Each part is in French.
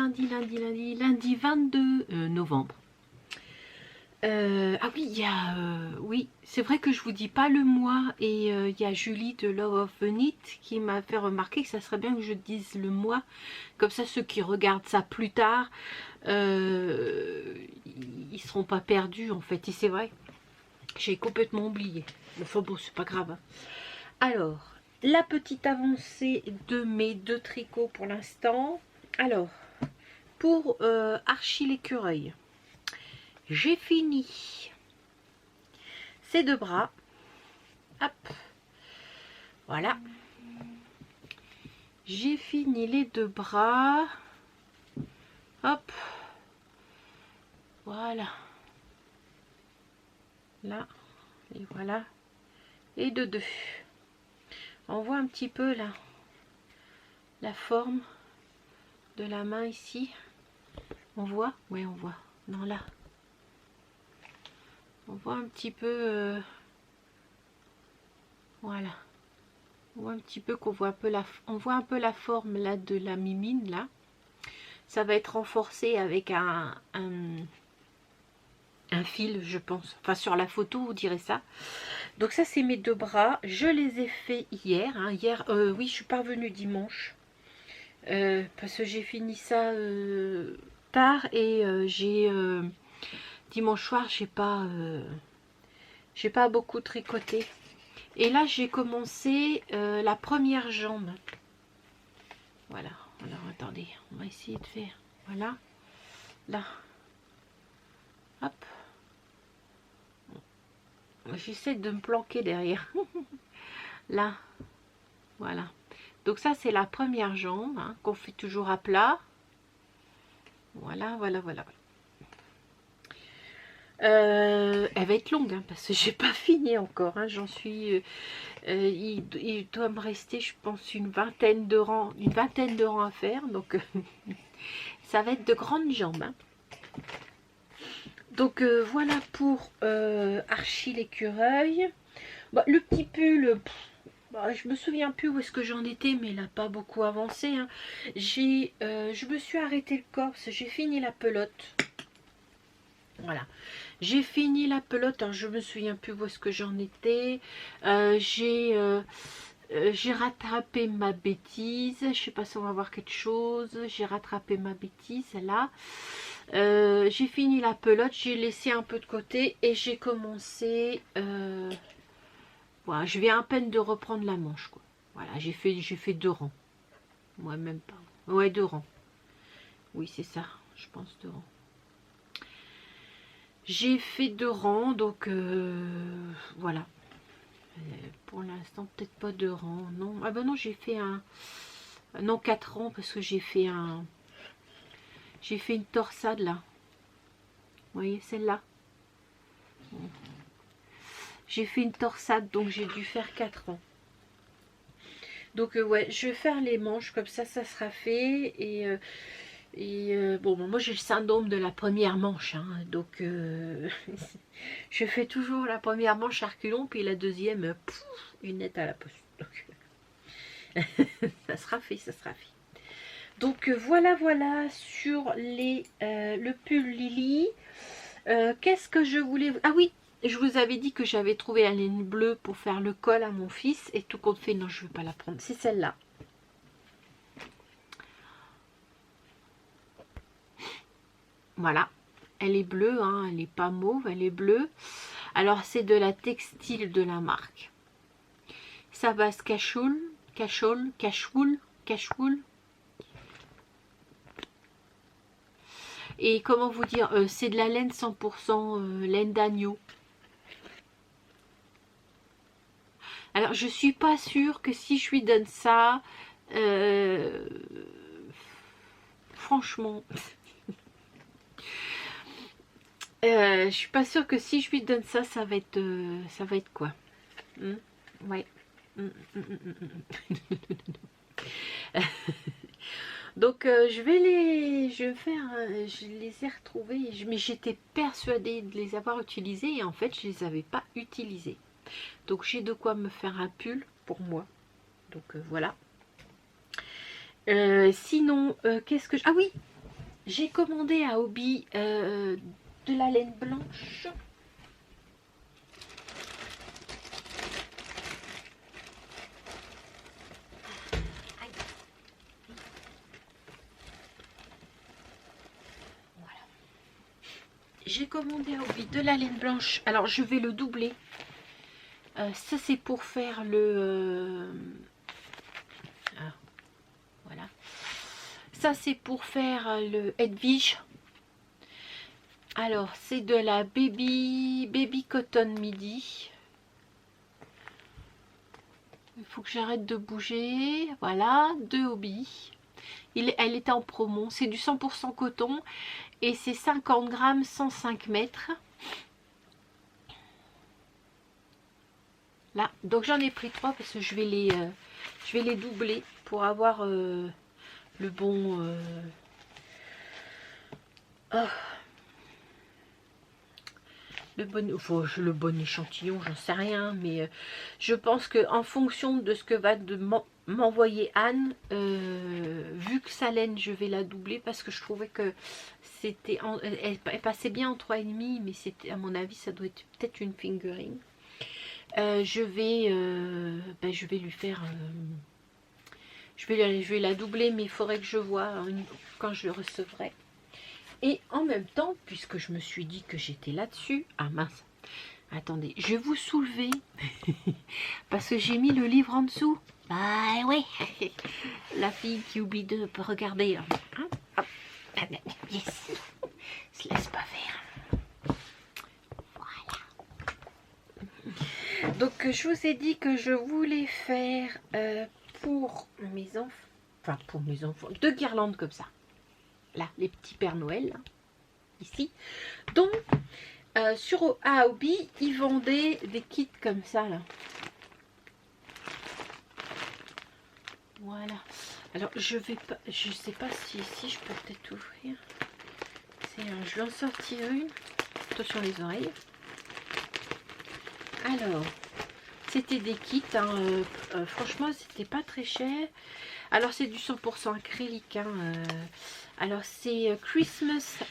lundi 22 novembre. Ah oui, il y a, oui, c'est vrai que je vous dis pas le mois et il y a Julie de Love of the Knit qui m'a fait remarquer que ça serait bien que je dise le mois, comme ça ceux qui regardent ça plus tard, ils seront pas perdus en fait. Et c'est vrai, j'ai complètement oublié. Enfin bon, c'est pas grave. Alors, la petite avancée de mes 2 tricots pour l'instant. Alors, pour Archie l'écureuil. J'ai fini ces 2 bras. Hop. Voilà. J'ai fini les 2 bras. Hop. Voilà. Là. Et voilà. Et de 2. On voit un petit peu là la forme de la main ici. On voit? Oui, on voit. Non, là. On voit un petit peu, voilà, on voit un petit peu qu'on voit un peu on voit un peu la forme là de la mimine là. Ça va être renforcé avec un fil, je pense. Enfin, sur la photo, vous direz ça. Donc ça, c'est mes 2 bras. Je les ai fait hier. Hein. Hier, oui, je suis pas revenue dimanche parce que j'ai fini ça tard et j'ai dimanche soir, j'ai pas beaucoup tricoté. Et là, j'ai commencé la première jambe. Voilà. Alors, attendez. On va essayer de faire. Voilà. Là. Hop. J'essaie de me planquer derrière. Là. Voilà. Donc ça, c'est la première jambe hein, qu'on fait toujours à plat. Voilà, voilà, voilà. Elle va être longue hein, parce que j'ai pas fini encore. Hein, j'en suis... il doit me rester, je pense, une vingtaine de rangs à faire. Donc, ça va être de grandes jambes. Hein. Donc, voilà pour Archie l'écureuil. Bah, le petit pull, bah, je me souviens plus où est-ce que j'en étais, mais il n'a pas beaucoup avancé. Hein. Je me suis arrêté le corps, parce que j'ai fini la pelote. Voilà. J'ai fini la pelote, alors je me souviens plus où est-ce que j'en étais. J'ai rattrapé ma bêtise. Je sais pas si on va voir quelque chose. J'ai rattrapé ma bêtise là. J'ai fini la pelote, j'ai laissé un peu de côté et j'ai commencé. Voilà, je viens à peine de reprendre la manche quoi. Voilà, j'ai fait 2 rangs. Ouais, même pas. Ouais, 2 rangs. Oui, c'est ça. Je pense 2 rangs. J'ai fait 2 rangs, donc voilà. Pour l'instant, peut-être pas 2 rangs. Non, ah ben non, j'ai fait un... Non, 4 rangs, parce que j'ai fait un... J'ai fait une torsade, là. Vous voyez, celle-là. J'ai fait une torsade, donc j'ai dû faire 4 rangs. Donc, ouais, je vais faire les manches, comme ça sera fait. Et bon, moi j'ai le syndrome de la première manche, hein, donc je fais toujours la première manche à reculons, puis la deuxième, pouf, une nette à la poste. Donc, ça sera fait, ça sera fait. Donc voilà, voilà sur le pull Lily. Qu'est-ce que je voulais... Ah oui, je vous avais dit que j'avais trouvé la laine bleue pour faire le col à mon fils, et tout compte fait, non, je ne vais pas la prendre, c'est celle-là. Voilà, elle est bleue, hein, elle n'est pas mauve, elle est bleue. Alors c'est de la textile de la marque Savas Cachoul, Cachoul. Et comment vous dire, c'est de la laine 100% laine d'agneau. Alors je suis pas sûre que si je lui donne ça, franchement... je suis pas sûre que si je lui donne ça, ça va être quoi ouais. Donc je vais faire, je les ai retrouvés, mais j'étais persuadée de les avoir utilisés et en fait je les avais pas utilisés. Donc j'ai de quoi me faire un pull pour moi. Donc voilà. Sinon, qu'est-ce que... Ah oui, j'ai commandé à Hobby de la laine blanche. Voilà. J'ai commandé à Hobby de la laine blanche. Alors je vais le doubler. Ça c'est pour faire le... voilà. Ça c'est pour faire le Hedwig. Alors c'est de la baby cotton midi. Il faut que j'arrête de bouger. Voilà, de Hobby. Elle était en promo. C'est du 100% coton. Et c'est 50 grammes, 105 mètres. Là, donc j'en ai pris 3 parce que je vais les doubler pour avoir le bon le bon échantillon, j'en sais rien, mais je pense que en fonction de ce que va m'envoyer Anne, vu que sa laine je vais la doubler parce que je trouvais que c'était elle passait bien en 3,5, mais c'était, à mon avis, ça doit être peut-être une fingering. Je vais lui faire je vais la doubler, mais il faudrait que je vois quand je le recevrai. Et en même temps, puisque je me suis dit que j'étais là-dessus, ah mince, attendez, je vais vous soulever parce que j'ai mis le livre en dessous. Bah oui, la fille qui oublie de regarder, hein. Hop. Yes, se laisse pas faire. Donc je vous ai dit que je voulais faire pour mes enfants, 2 guirlandes comme ça. Là, les petits Pères Noël, là, ici. Donc, sur Hobby, ils vendaient des kits comme ça, là. Voilà. Alors, je sais pas si je peux peut-être ouvrir. Je vais en sortir une. Attention les oreilles. Alors, c'était des kits, hein, franchement, c'était pas très cher. Alors, c'est du 100% acrylique, hein, alors, c'est Christmas,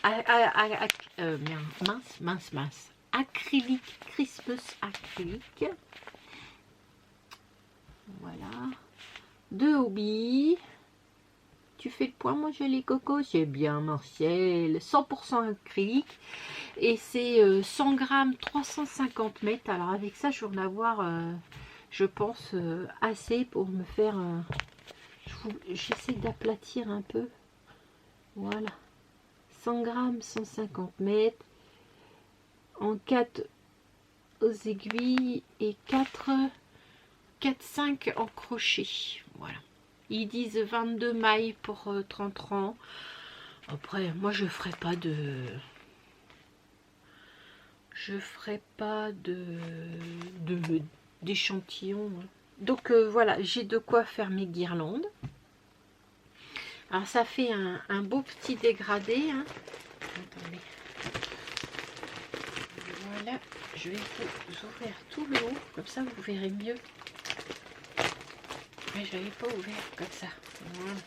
mince, acrylique, Christmas acrylique. Voilà. De Hobby. Tu fais le point, moi j'ai les cocos, c'est bien Martial, 100% acrylique. Et c'est 100 grammes, 350 mètres. Alors avec ça, je vais en avoir, je pense, assez pour me faire... J'essaie d'aplatir un peu. Voilà. 100 grammes, 150 mètres. En 4 aux aiguilles et 4-5 en crochet. Voilà. Ils disent 22 mailles pour 30 rangs. Après, moi je ferai pas d'échantillon. Donc voilà, j'ai de quoi faire mes guirlandes. Alors ça fait un beau petit dégradé, hein. Attendez. Voilà, je vais vous ouvrir tout le haut, comme ça vous verrez mieux. Mais je n'avais pas ouvert comme ça. Voilà.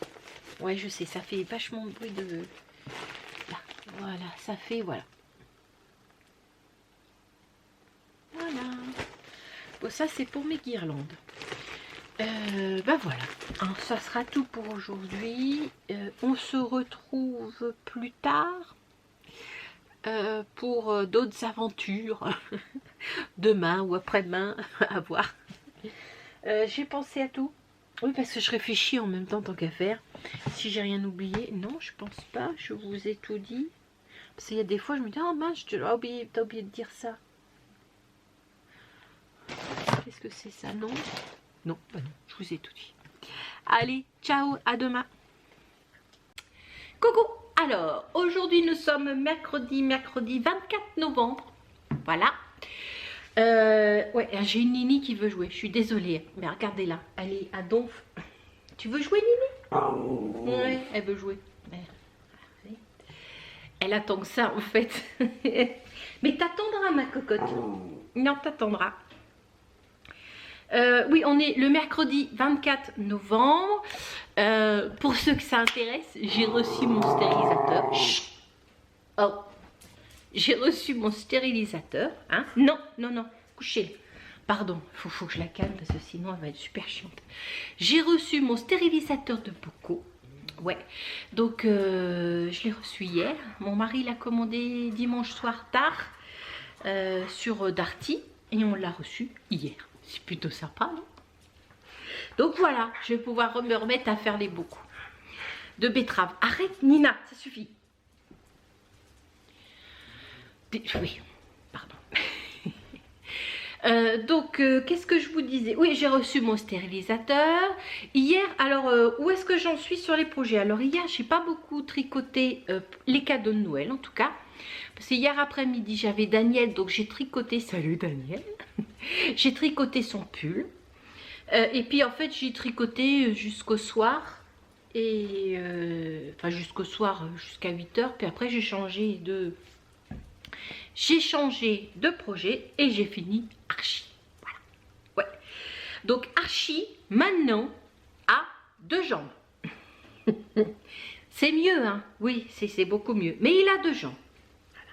Ouais, je sais, ça fait vachement de bruit de... Là, voilà, ça fait, voilà. Voilà. Bon, ça c'est pour mes guirlandes. Ben voilà, hein, ça sera tout pour aujourd'hui. On se retrouve plus tard pour d'autres aventures. Demain ou après-demain, à voir. J'ai pensé à tout. Oui, parce que je réfléchis en même temps, tant qu'à faire. Si j'ai rien oublié, non, je pense pas. Je vous ai tout dit. Parce qu'il y a des fois, je me dis, oh mince, t'as oublié de dire ça. Qu'est-ce que c'est ça? Non, non, bah non, je vous ai tout dit. Allez, ciao, à demain. Coucou. Alors, aujourd'hui, nous sommes mercredi 24 novembre. Voilà. Ouais, j'ai une Nini qui veut jouer. Je suis désolée, mais regardez là, elle est à donf. Tu veux jouer, Nini? Ouais, elle veut jouer. Elle attend que ça, en fait. Mais t'attendras, ma cocotte. Non, t'attendras. Oui, on est le mercredi 24 novembre. pour ceux que ça intéresse, j'ai reçu mon stérilisateur. Chut. Oh, j'ai reçu mon stérilisateur. Hein? Non, non, non, couchez. Pardon, faut que je la calme parce que sinon elle va être super chiante. J'ai reçu mon stérilisateur de Poco. Ouais, donc je l'ai reçu hier. Mon mari l'a commandé dimanche soir tard sur Darty et on l'a reçu hier. C'est plutôt sympa, non? Donc voilà, je vais pouvoir me remettre à faire les bocaux de betterave. Arrête Nina, ça suffit. Oui, pardon. Qu'est-ce que je vous disais? Oui, j'ai reçu mon stérilisateur. Hier, alors, où est-ce que j'en suis sur les projets? Alors, hier, j'ai pas beaucoup tricoté les cadeaux de Noël, en tout cas. Parce que hier après-midi, j'avais Daniel, donc j'ai tricoté... Salut Daniel. J'ai tricoté son pull. Et puis, en fait, j'ai tricoté jusqu'au soir. Et... enfin, jusqu'au soir, jusqu'à 8 h. Puis après, j'ai changé de... J'ai changé de projet et j'ai fini Archie. Voilà. Ouais. Donc Archie, maintenant, a 2 jambes. C'est mieux, hein? Oui, c'est beaucoup mieux. Mais il a 2 jambes. Voilà.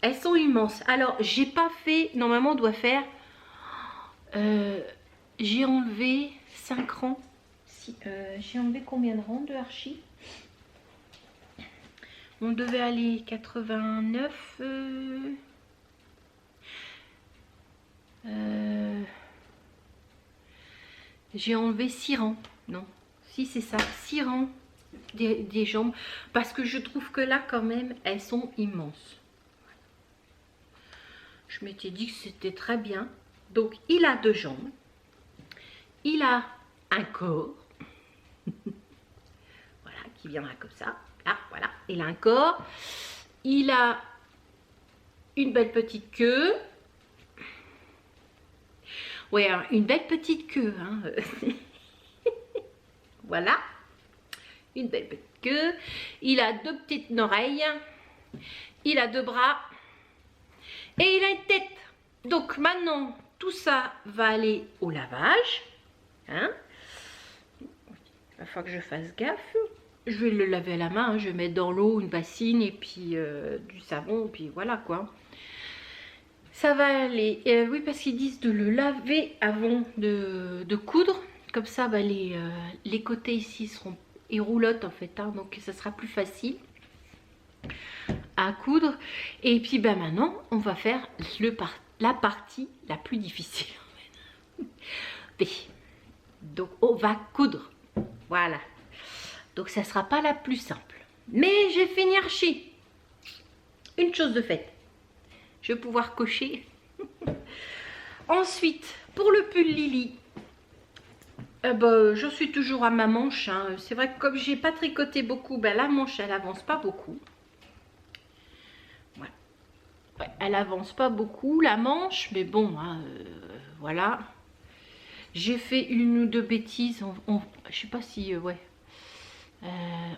Elles sont immenses. Alors, j'ai pas fait... Normalement, on doit faire... j'ai enlevé 5 rangs. J'ai enlevé combien de rangs de Archie? On devait aller 89. J'ai enlevé 6 rangs. Non, si c'est ça, 6 rangs des jambes. Parce que je trouve que là, quand même, elles sont immenses. Je m'étais dit que c'était très bien. Donc, il a 2 jambes. Il a un corps. Voilà, qui viendra comme ça. Là, voilà, il a un corps, il a une belle petite queue. Ouais, hein, une belle petite queue. Hein. Voilà, une belle petite queue. Il a 2 petites oreilles. Il a 2 bras. Et il a une tête. Donc maintenant, tout ça va aller au lavage. Hein. Il va falloir que je fasse gaffe. Je vais le laver à la main, hein. Je vais mettre dans l'eau une bassine et puis du savon, puis voilà quoi. Ça va aller. Oui, parce qu'ils disent de le laver avant de coudre. Comme ça, bah, les côtés ici seront et roulottes en fait, hein, donc ça sera plus facile à coudre. Et puis bah, maintenant, on va faire la partie la plus difficile. Donc on va coudre. Voilà. Donc ça ne sera pas la plus simple. Mais j'ai fini Archie. Une chose de faite. Je vais pouvoir cocher. Ensuite, pour le pull Lily, je suis toujours à ma manche. Hein. C'est vrai que comme j'ai pas tricoté beaucoup, ben, la manche elle avance pas beaucoup. Ouais. Ouais, elle avance pas beaucoup la manche, mais bon, hein, voilà. J'ai fait 1 ou 2 bêtises. Je sais pas si... ouais.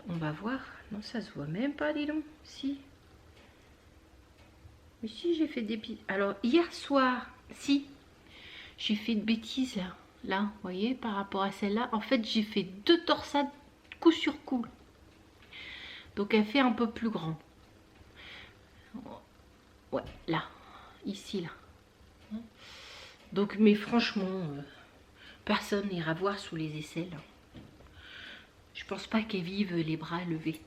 On va voir. Non, ça se voit même pas, dis donc. Si. Mais si, j'ai fait des bêtises. Alors, hier soir, si. J'ai fait de bêtises, là. Là, vous voyez, par rapport à celle-là. En fait, j'ai fait 2 torsades coup sur coup. Donc, elle fait un peu plus grand. Ouais, là. Ici, là. Donc, mais franchement, personne n'ira voir sous les aisselles. Je pense pas qu'elle vive les bras levés.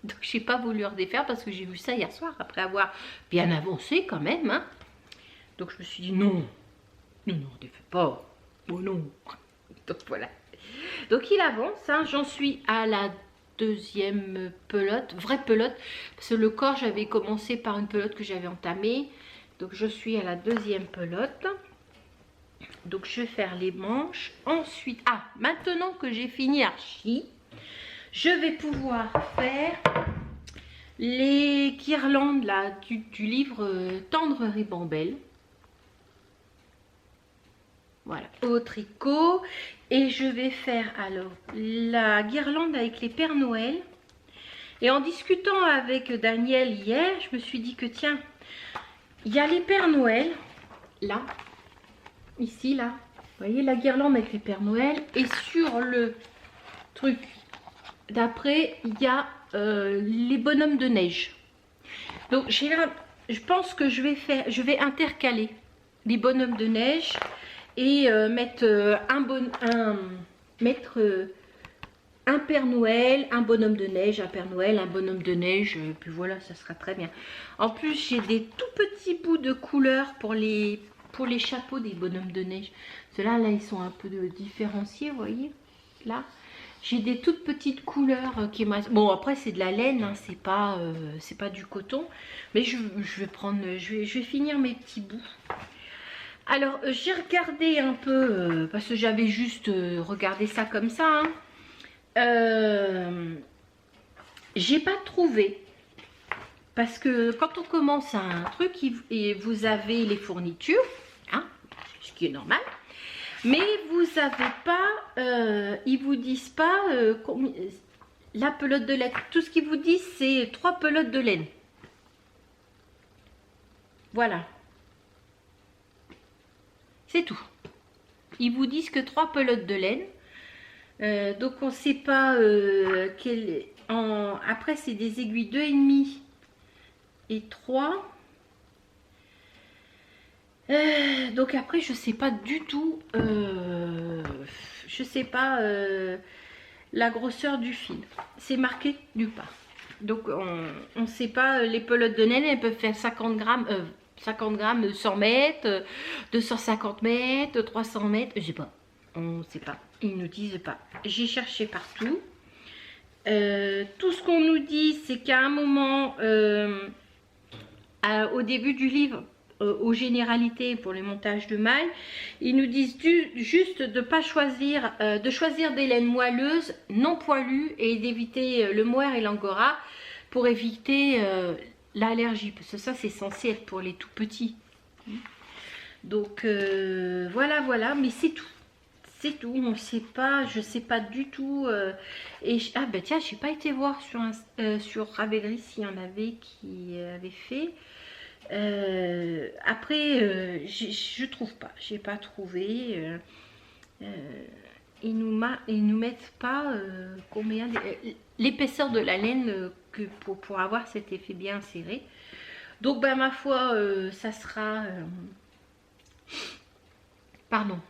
Donc j'ai pas voulu redéfaire parce que j'ai vu ça hier soir après avoir bien avancé quand même. Hein. Donc je me suis dit non, non, non, ne fais pas. Oh non. Donc voilà. Donc il avance. Hein. J'en suis à la 2e pelote, vraie pelote. Parce que le corps, j'avais commencé par une pelote que j'avais entamée. Donc je suis à la 2e pelote. Donc je vais faire les manches. Ensuite, maintenant que j'ai fini Archie, je vais pouvoir faire les guirlandes là, du livre Tendre Ribambelle. Voilà, au tricot. Et je vais faire alors la guirlande avec les Pères Noël. Et en discutant avec Daniel hier, je me suis dit que tiens, il y a les Pères Noël, là, ici, là. Vous voyez la guirlande avec les Pères Noël. Et sur le truc d'après, il y a les bonhommes de neige. Donc je pense que je vais intercaler les bonhommes de neige et mettre un Père Noël, un bonhomme de neige, un Père Noël, un bonhomme de neige, puis voilà, ça sera très bien. En plus, j'ai des tout petits bouts de couleur pour les chapeaux des bonhommes de neige. Ceux-là, là, ils sont un peu différenciés, vous voyez. Là, j'ai des toutes petites couleurs qui m'intéressent. Bon, après, c'est de la laine, hein, c'est pas du coton. Mais je vais finir mes petits bouts. Alors, j'ai regardé un peu, parce que j'avais juste regardé ça comme ça, hein. J'ai pas trouvé, parce que quand on commence un truc et vous avez les fournitures, hein, ce qui est normal, mais vous avez pas, ils vous disent pas la pelote de laine. Tout ce qu'ils vous disent, c'est 3 pelotes de laine. Voilà, c'est tout. Ils vous disent que 3 pelotes de laine. Donc on ne sait pas après c'est des aiguilles 2,5 et 3. Donc après je sais pas du tout, je sais pas la grosseur du fil. C'est marqué nulle part. Donc on ne sait pas, les pelotes de laine elles peuvent faire 50 grammes, 100 mètres, 250 mètres, 300 mètres, je sais pas. On ne sait pas, ils ne disent pas. J'ai cherché partout. Tout ce qu'on nous dit, c'est qu'à un moment, au début du livre, aux généralités pour les montages de mailles, ils nous disent juste de pas choisir, de choisir des laines moelleuses, non poilues et d'éviter le mohair et l'angora pour éviter l'allergie. Parce que ça, c'est censé être pour les tout petits. Donc voilà, mais c'est tout. C'est tout, on ne sait pas, je ne sais pas du tout. Ah ben tiens, j'ai pas été voir sur Ravelry s'il y en avait qui avaient fait. Après, je trouve pas, j'ai pas trouvé. Ils nous mettent pas combien l'épaisseur de la laine que pour avoir cet effet bien serré. Donc ben ma foi, ça sera. Pardon.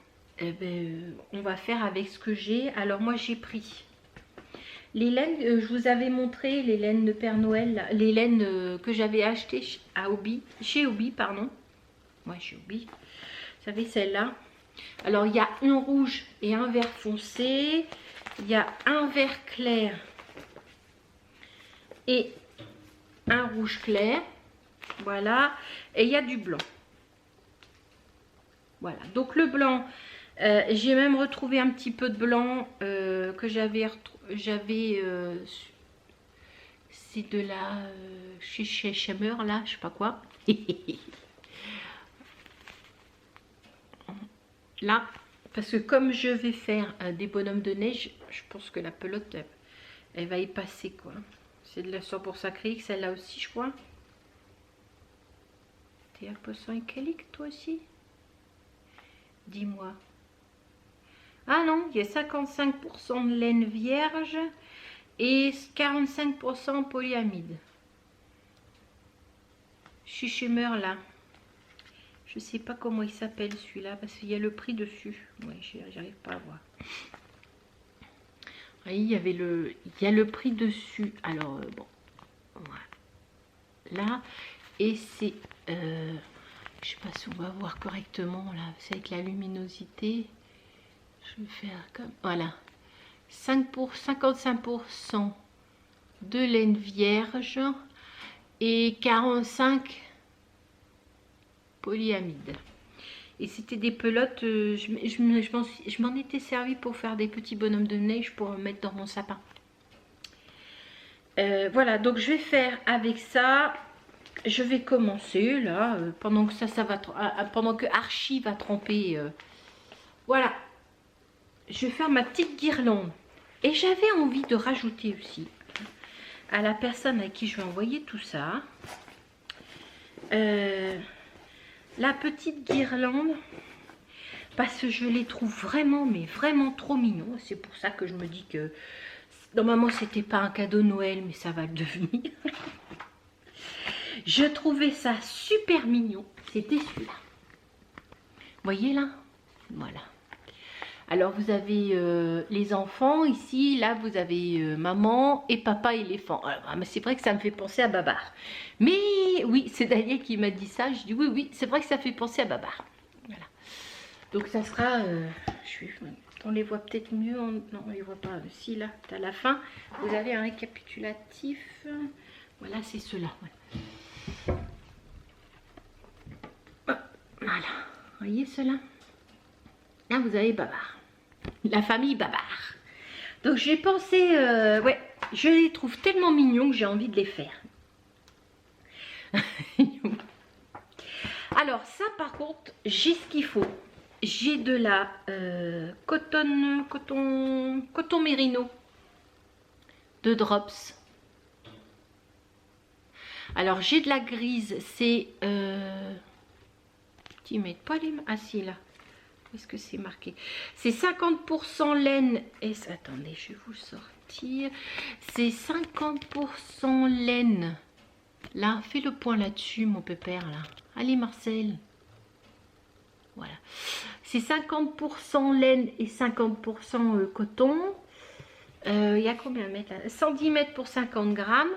Eh ben, on va faire avec ce que j'ai. Alors moi j'ai pris les laines, je vous avais montré les laines de Père Noël, les laines que j'avais achetées chez Hobby, pardon. Ouais, chez Hobby. Vous savez celle-là. Alors il y a un rouge et un vert foncé. Il y a un vert clair et un rouge clair. Voilà. Et il y a du blanc. Voilà. Donc le blanc... j'ai même retrouvé un petit peu de blanc que j'avais c'est de la chez Schemer là, je sais pas quoi. Là, parce que comme je vais faire des bonhommes de neige, je pense que la pelote elle va y passer quoi. C'est de la 100% acrylique, celle-là aussi je crois. T'es à poisson acrylique toi aussi? Dis-moi. Ah non, il y a 55% de laine vierge et 45% polyamide. Chez Schemer là. Je sais pas comment il s'appelle celui-là parce qu'il y a le prix dessus. Oui, j'arrive pas à voir. Oui, il y a le prix dessus. Alors bon, voilà. Là et c'est, je sais pas si on va voir correctement là. C'est avec la luminosité. Je vais faire comme voilà. 55% de laine vierge et 45 polyamide. Et c'était des pelotes, je m'en étais servi pour faire des petits bonhommes de neige pour mettre dans mon sapin. Voilà, donc je vais faire avec ça. Je vais commencer là, pendant que ça va, pendant que Archie va tremper. Voilà, je vais faire ma petite guirlande. Et j'avais envie de rajouter aussi à la personne à qui je vais envoyer tout ça la petite guirlande parce que je les trouve vraiment, mais vraiment trop mignons. C'est pour ça que je me dis que normalement c'était pas un cadeau de Noël, mais ça va le devenir. Je trouvais ça super mignon. C'était celui-là. Vous voyez là? Voilà. Alors vous avez les enfants ici, là vous avez maman et papa éléphant. C'est vrai que ça me fait penser à Babar. Mais oui, c'est Daniel qui m'a dit ça. Je dis oui, oui, c'est vrai que ça fait penser à Babar. Voilà. Donc ça sera, on les voit peut-être mieux. Non, on les voit pas. Si là, à la fin, vous avez un récapitulatif. Voilà, c'est ceux-là. Voilà. Vous voyez ceux-là? Là, vous avez Babar. La famille Babar. Donc j'ai pensé, ouais, je les trouve tellement mignons que j'ai envie de les faire. Alors ça par contre, j'ai ce qu'il faut. J'ai de la coton mérino de Drops. Alors j'ai de la grise, c'est tu mets pas les mains. Ah si là. Est-ce que c'est marqué? C'est 50% laine. Et attendez, je vais vous le sortir. C'est 50% laine. Là, fais le point là-dessus, mon pépère. Là. Allez, Marcel. Voilà. C'est 50% laine et 50% coton. Il y a combien de mètres là? 110 mètres pour 50 grammes.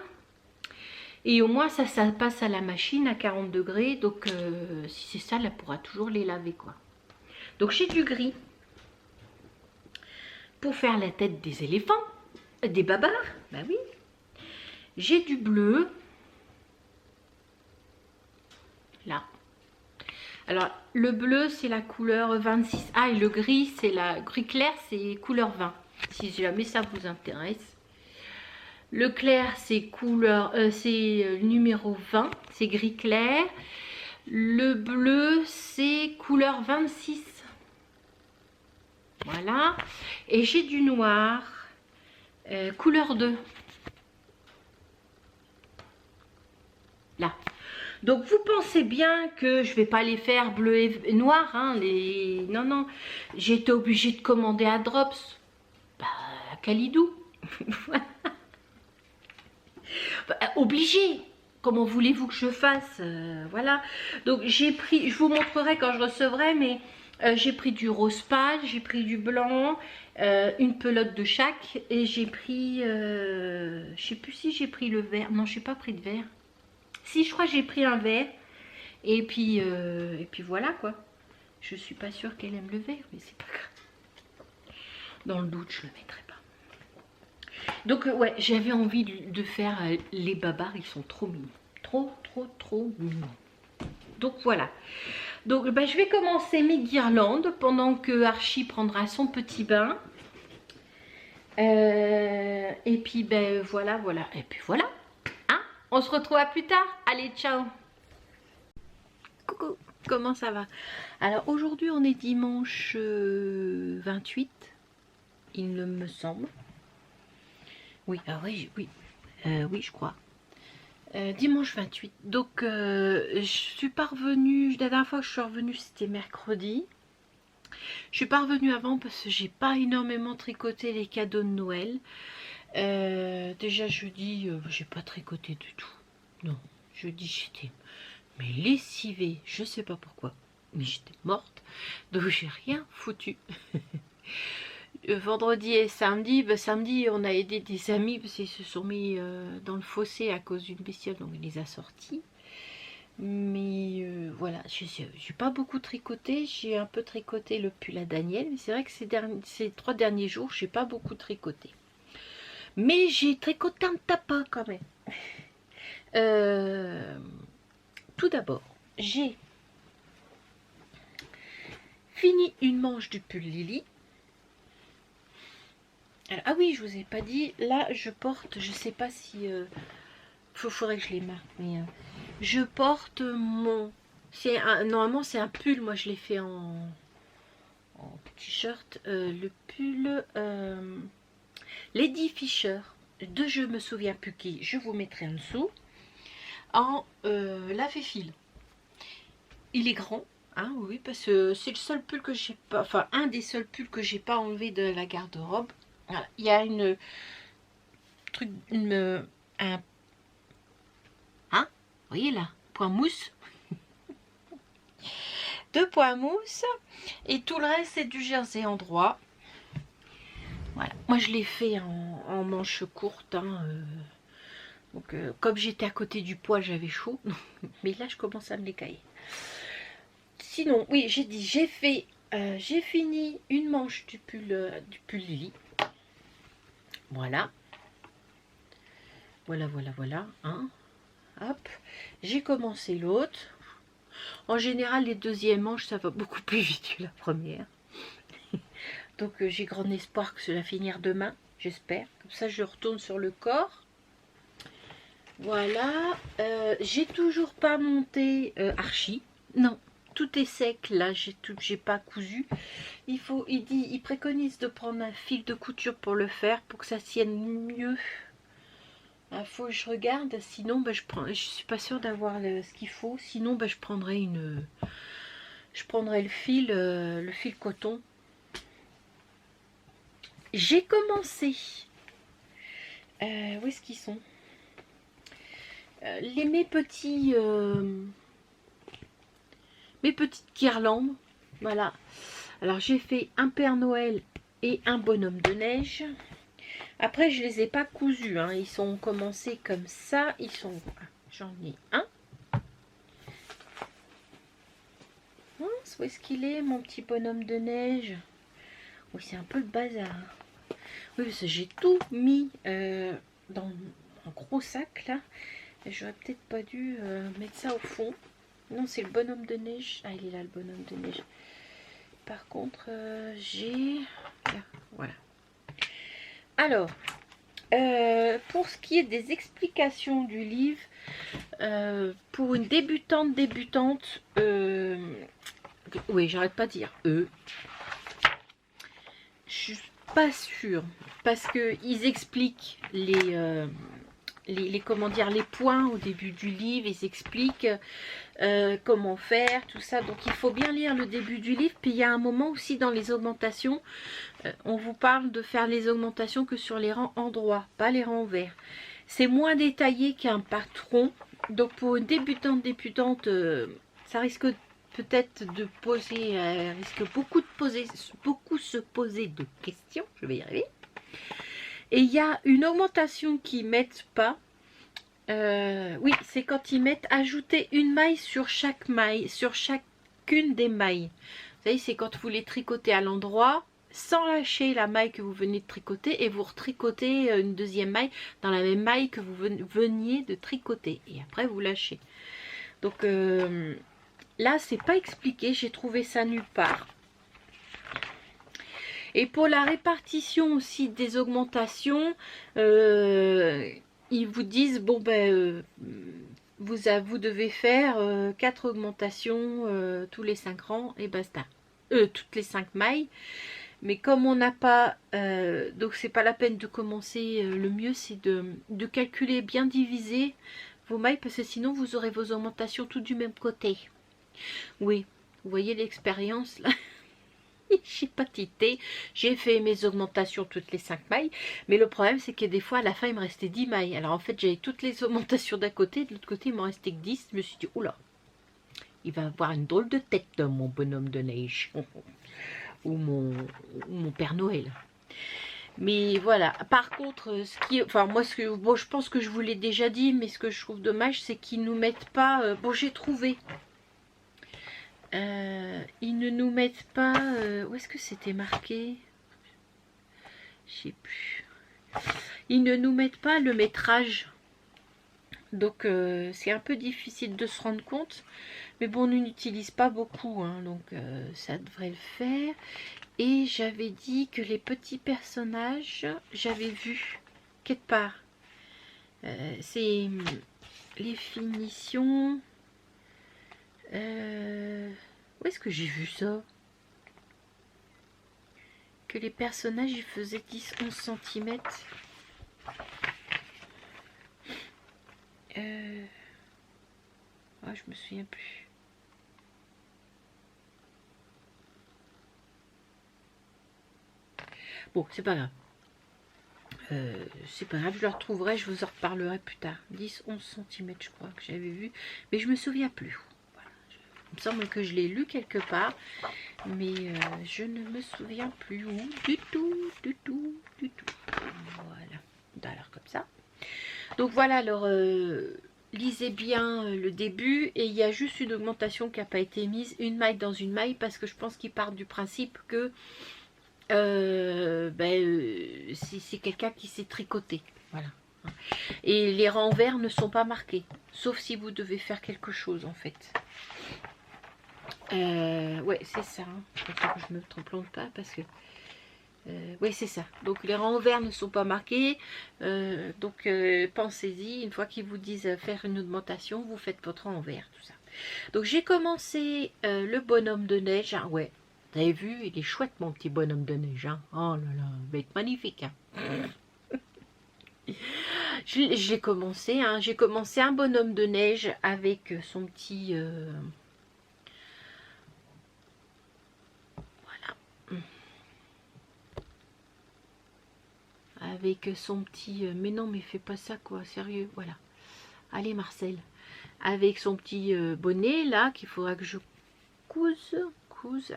Et au moins, ça passe à la machine à 40 degrés. Donc, si c'est ça, elle pourra toujours les laver, quoi. Donc j'ai du gris pour faire la tête des éléphants, des babars, ben oui. J'ai du bleu, là. Alors le bleu c'est la couleur 26, ah et le gris c'est la gris clair c'est couleur 20, si jamais ça vous intéresse. Le clair c'est couleur, c'est numéro 20, c'est gris clair. Le bleu c'est couleur 26. Voilà, et j'ai du noir, couleur 2. Là. Donc vous pensez bien que je vais pas les faire bleu et noir, hein, les... Non, non, j'étais obligée de commander à Drops. Bah, à Calidou. Bah, obligée. Comment voulez-vous que je fasse? Voilà. Donc j'ai pris, je vous montrerai quand je recevrai, mais... j'ai pris du rose pâle, j'ai pris du blanc, une pelote de chaque et j'ai pris, je sais plus si j'ai pris le vert, non j'ai pas pris de vert. Si je crois que j'ai pris un vert et puis voilà quoi. Je suis pas sûre qu'elle aime le vert mais c'est pas grave. Dans le doute je le mettrai pas. Donc ouais j'avais envie de faire les babars, ils sont trop mignons, trop mignons. Donc voilà. Donc bah, je vais commencer mes guirlandes pendant que Archie prendra son petit bain. Et puis ben voilà. Et puis voilà. Hein, on se retrouve à plus tard. Allez, ciao. Coucou, comment ça va? Alors aujourd'hui on est dimanche 28, il me semble. Oui, ah oui, oui, oui je crois. Dimanche 28. Donc je suis parvenue, la dernière fois que je suis revenue c'était mercredi. Je suis pas revenue avant parce que j'ai pas énormément tricoté les cadeaux de Noël. Déjà jeudi j'ai pas tricoté du tout. Non, jeudi j'étais mais lessivée, je sais pas pourquoi. Mais j'étais morte, donc j'ai rien foutu. Vendredi et samedi, samedi on a aidé des amis parce qu'ils se sont mis dans le fossé à cause d'une bestiole, donc il les a sortis. Mais voilà, j'ai pas beaucoup tricoté, j'ai un peu tricoté le pull à Daniel, mais c'est vrai que ces 3 derniers jours, j'ai pas beaucoup tricoté. Mais j'ai tricoté un tapin quand même. Tout d'abord, j'ai fini une manche du pull Lily. Alors, ah oui, je vous ai pas dit, là je porte, je sais pas si... faudrait que je les marque, mais je porte mon... Normalement c'est un pull, moi je l'ai fait en t-shirt. Le pull Lady Fisher, de je me souviens plus qui, je vous mettrai en dessous, en lave-et-fil. Il est grand, Hein, oui, parce que c'est le seul pull que j'ai pas, enfin un des seuls pulls que j'ai pas enlevé de la garde-robe. Voilà. Il y a une truc, un, hein, vous voyez là, point mousse, deux points mousse, et tout le reste c'est du jersey en droit. Voilà, moi je l'ai fait en manches courtes. Hein, donc comme j'étais à côté du poêle, j'avais chaud, mais là je commence à me l'écailler. Sinon, oui, j'ai dit, j'ai fini une manche du pull Lily. Voilà. Voilà. Hein. Hop. J'ai commencé l'autre. En général, les deuxièmes manches, ça va beaucoup plus vite que la première. Donc, j'ai grand espoir que cela finisse demain, j'espère. Comme ça, je retourne sur le corps. Voilà. J'ai toujours pas monté Archie. Non. Tout est sec là, j'ai pas cousu. Il préconise de prendre un fil de couture pour le faire, pour que ça tienne mieux. Il faut que je regarde, sinon je suis pas sûre d'avoir ce qu'il faut. Sinon je prendrai le fil coton. J'ai commencé. Où est-ce qu'ils sont mes petites guirlandes. Voilà. Alors j'ai fait un Père Noël et un bonhomme de neige. Après je les ai pas cousus, hein. Ils sont commencés comme ça. Ils sont, j'en ai un. Où est-ce qu'il est, mon petit bonhomme de neige? Oui, c'est un peu le bazar. Oui, parce que j'ai tout mis dans un gros sac là. J'aurais peut-être pas dû mettre ça au fond. Non, c'est le bonhomme de neige. Ah, il est là, le bonhomme de neige. Par contre, j'ai... Voilà. Alors, pour ce qui est des explications du livre, pour une débutante, oui, j'arrête pas de dire je suis pas sûre, parce que ils expliquent comment dire, les points au début du livre. Ils expliquent comment faire, tout ça. Donc il faut bien lire le début du livre. Puis il y a un moment aussi dans les augmentations, on vous parle de faire les augmentations que sur les rangs endroits, pas les rangs verts. C'est moins détaillé qu'un patron. Donc pour une débutante, ça risque peut-être de poser, risque beaucoup se poser de questions. Je vais y arriver. Et il y a une augmentation qu'ils mettent pas. Oui, c'est quand ils mettent ajouter une maille sur chaque maille, sur chacune des mailles. Vous savez, c'est quand vous les tricotez à l'endroit, sans lâcher la maille que vous venez de tricoter, et vous retricotez une deuxième maille dans la même maille que vous veniez de tricoter. Et après, vous lâchez. Donc là, c'est pas expliqué. J'ai trouvé ça nulle part. Et pour la répartition aussi des augmentations, ils vous disent, bon ben, vous devez faire 4 augmentations tous les 5 rangs et basta. Toutes les 5 mailles. Mais comme on n'a pas, donc c'est pas la peine de commencer, le mieux c'est de calculer, bien diviser vos mailles, parce que sinon vous aurez vos augmentations toutes du même côté. Oui, vous voyez l'expérience là. J'ai pas tité, j'ai fait mes augmentations toutes les 5 mailles, mais le problème c'est que des fois à la fin il me restait 10 mailles. Alors en fait j'avais toutes les augmentations d'un côté, de l'autre côté il m'en restait que 10. Je me suis dit, oula, il va avoir une drôle de tête mon bonhomme de neige ou mon Père Noël. Mais voilà, par contre, bon, je pense que je vous l'ai déjà dit, mais ce que je trouve dommage, c'est qu'ils nous mettent pas, bon, j'ai trouvé, ils ne nous mettent pas, où est-ce que c'était marqué? Je sais plus. Ils ne nous mettent pas le métrage. Donc c'est un peu difficile de se rendre compte. Mais bon, on n'utilise pas beaucoup, hein, donc ça devrait le faire. Et j'avais dit que les petits personnages, j'avais vu quelque part. C'est les finitions. Où est-ce que j'ai vu ça? Que les personnages ils faisaient 10-11 cm. Je me souviens plus. Bon, c'est pas grave. C'est pas grave, je le retrouverai, je vous en reparlerai plus tard. 10-11 cm je crois que j'avais vu, mais je me souviens plus. Voilà. Il me semble que je l'ai lu quelque part, mais je ne me souviens plus où du tout, du tout, du tout. Voilà, alors comme ça. Donc voilà, alors lisez bien le début, et il y a juste une augmentation qui n'a pas été mise, une maille dans une maille, parce que je pense qu'ils partent du principe que c'est quelqu'un qui s'est tricoté, voilà. Et les renvers ne sont pas marqués, sauf si vous devez faire quelque chose en fait. Ouais, c'est ça, hein. Attends, je me trompe pas parce que oui, c'est ça. Donc les renvers ne sont pas marqués, donc pensez-y, une fois qu'ils vous disent faire une augmentation, vous faites votre renvers, tout ça. Donc j'ai commencé le bonhomme de neige, hein, ouais. Vous avez vu, il est chouette mon petit bonhomme de neige, hein. Oh là là, il va être magnifique, hein. J'ai commencé, hein, j'ai commencé un bonhomme de neige avec son petit... voilà. Avec son petit... mais non, mais fais pas ça, quoi, sérieux, voilà. Allez, Marcel. Avec son petit bonnet, là, qu'il faudra que je couse.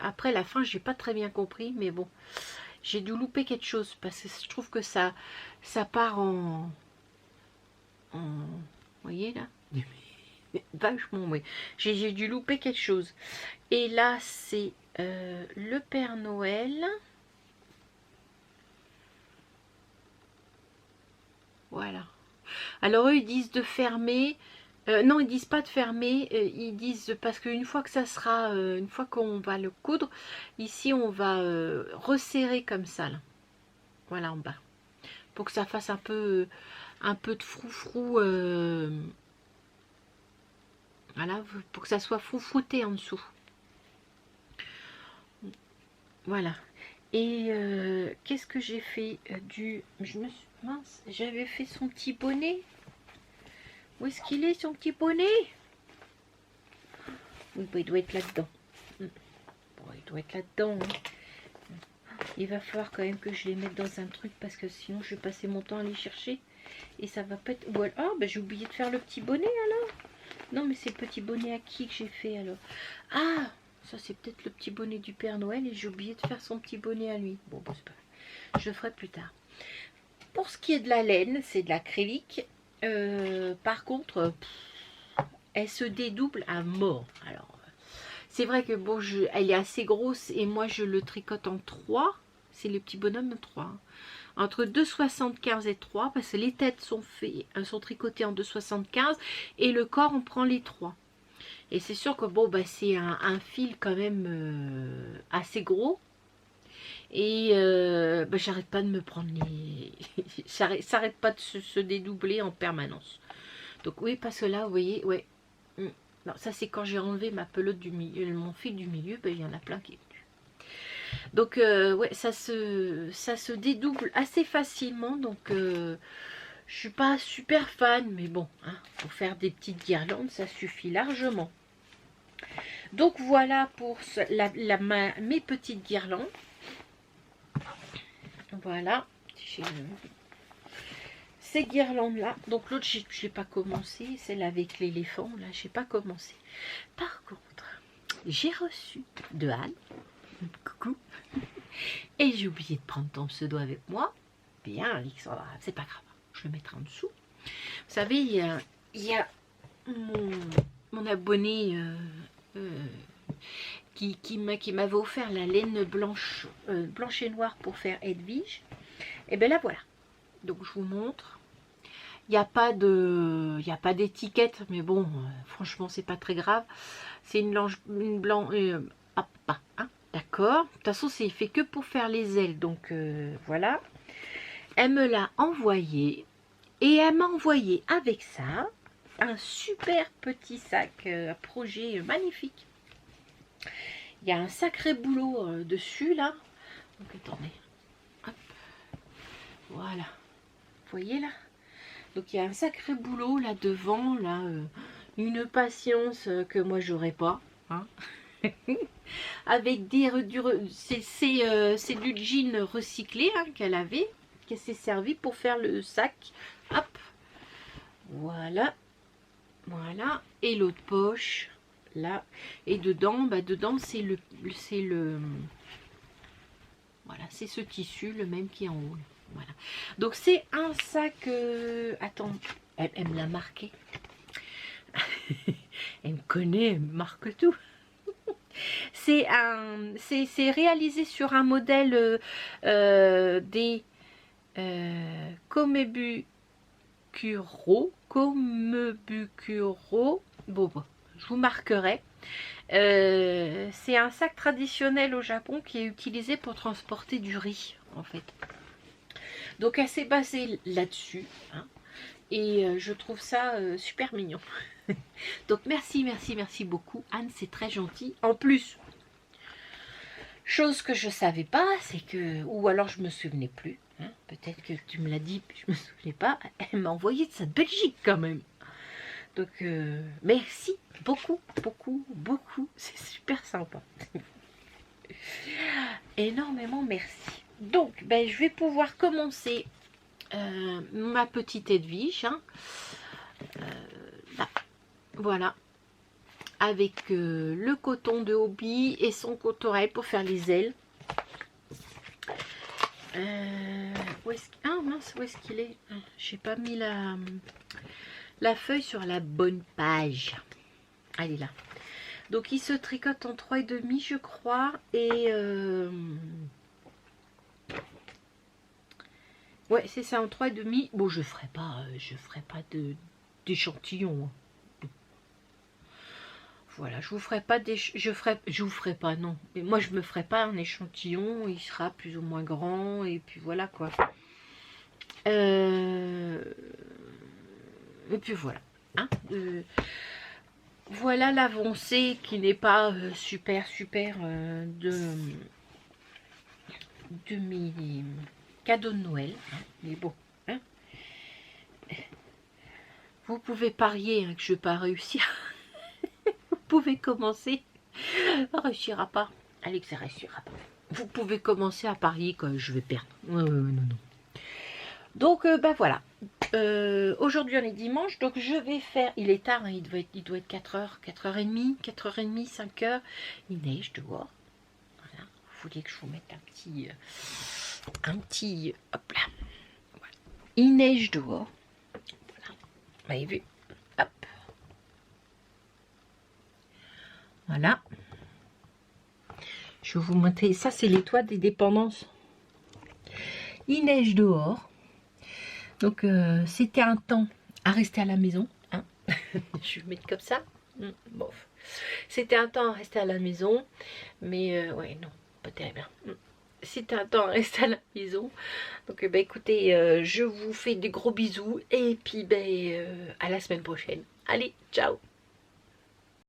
Après, la fin, j'ai pas très bien compris, mais bon. J'ai dû louper quelque chose, parce que je trouve que ça part en... Vous voyez, là? Vachement, oui. J'ai dû louper quelque chose. Et là, c'est le Père Noël. Voilà. Alors, eux, ils disent de fermer. Non, ils disent pas de fermer. Ils disent, parce qu'une fois que ça sera... une fois qu'on va le coudre, ici, on va resserrer comme ça, là. Voilà, en bas. Pour que ça fasse un peu de froufrou. Voilà, pour que ça soit froufrouté en dessous. Voilà. Et qu'est-ce que j'ai fait mince, j'avais fait son petit bonnet. Où est-ce qu'il est, son petit bonnet? Oui, bah, il doit être là-dedans. Bon, il doit être là-dedans. Hein. Il va falloir quand même que je les mette dans un truc, parce que sinon je vais passer mon temps à les chercher. Et ça va pas être... Voilà. Oh, bah, j'ai oublié de faire le petit bonnet alors. Non, mais c'est le petit bonnet à qui que j'ai fait alors? Ah, ça c'est peut-être le petit bonnet du Père Noël, et j'ai oublié de faire son petit bonnet à lui. Bon, c'est pas grave. Je le ferai plus tard. Pour ce qui est de la laine, c'est de l'acrylique. Par contre, elle se dédouble à mort. Alors, c'est vrai que bon, elle est assez grosse, et moi je le tricote en 3. C'est le petit bonhomme de 3. Hein. Entre 2,75 et 3, parce que les têtes sont tricotées en 2,75, et le corps, on prend les 3. Et c'est sûr que bon, bah, c'est un fil quand même assez gros. Et bah, j'arrête pas de me prendre les... ça arrête pas de se dédoubler en permanence. Donc oui, parce que là, vous voyez, ouais. Non, ça c'est quand j'ai enlevé ma pelote du milieu, mon fil du milieu, ben, il y en a plein qui est venu. Donc ouais, ça se dédouble assez facilement. Donc je suis pas super fan, mais bon, hein, pour faire des petites guirlandes, ça suffit largement. Donc voilà pour mes petites guirlandes. Voilà. Ces guirlandes là, donc l'autre je n'ai pas commencé, celle avec l'éléphant là, j'ai pas commencé. Par contre, j'ai reçu de Anne, coucou, et j'ai oublié de prendre ton pseudo avec moi. Bien Alexandra, c'est pas grave, je le mettrai en dessous. Vous savez, il y a mon abonné qui m'avait offert la laine blanche et noire pour faire Edwige. Et bien là voilà, donc je vous montre. Il n'y a pas d'étiquette, mais bon, franchement, c'est pas très grave. C'est une blanc, hein, d'accord. De toute façon, c'est fait que pour faire les ailes, donc voilà. Elle me l'a envoyé, et elle m'a envoyé avec ça un super petit sac à projet magnifique. Il y a un sacré boulot dessus là. Donc attendez, hop, voilà. Vous voyez là? Donc il y a un sacré boulot là devant, là, une patience que moi j'aurais pas. Hein. avec c'est du jean recyclé hein, qu'elle avait, qui s'est servi pour faire le sac. Hop, voilà, voilà. Et l'autre poche là, et dedans, dedans c'est le voilà, c'est ce tissu, le même qui est en haut. Voilà. Donc c'est un sac. Attends, elle me l'a marqué. Elle me connaît, elle me marque tout. C'est réalisé sur un modèle des Komebukuro. Bon, je vous marquerai. C'est un sac traditionnel au Japon qui est utilisé pour transporter du riz en fait. Donc elle s'est basée là-dessus hein, et je trouve ça super mignon. Donc merci beaucoup Anne, c'est très gentil. En plus, chose que je savais pas, c'est que, ou alors je me souvenais plus, hein, peut-être que tu me l'as dit, puis je me souvenais pas, elle m'a envoyé de sa Belgique quand même. Donc merci beaucoup, c'est super sympa. Énormément merci. Donc je vais pouvoir commencer ma petite Edwige. Hein. Là. Voilà. Avec le coton de Hobbii et son coton pour faire les ailes. Où est-ce ah mince, où est-ce qu'il est, j'ai pas mis la feuille sur la bonne page. Elle est là. Donc il se tricote en 3,5 je crois. Et ouais c'est ça, en 3,5. Bon je ferai pas d'échantillon. Voilà, je vous ferai pas non. Mais moi je me ferai pas un échantillon, il sera plus ou moins grand et puis voilà quoi. Et puis voilà. Hein, voilà l'avancée qui n'est pas super de mes cadeaux de Noël. Hein, mais bon. Hein. Vous pouvez parier hein, que je ne vais pas réussir. Vous pouvez commencer. Ça réussira pas. Alex, ça réussira pas. Vous pouvez commencer à parier que je vais perdre. Non. Donc, voilà. Aujourd'hui, on est dimanche. Donc, je vais faire... Il est tard, hein, il doit être 4h, 4h30, 4h30, 5h. Il neige dehors. Voilà. Vous vouliez que je vous mette un petit... Hop là. Voilà. Il neige dehors. Voilà. Vous avez vu. Hop. Voilà. Je vais vous montrer. Ça, c'est les toits des dépendances. Il neige dehors. Donc, c'était un temps à rester à la maison. Hein. Je vais mettre comme ça. Bon. C'était un temps à rester à la maison. Mais, ouais, non, pas terrible. C'était un temps à rester à la maison. Donc, écoutez, je vous fais des gros bisous. Et puis, à la semaine prochaine. Allez, ciao!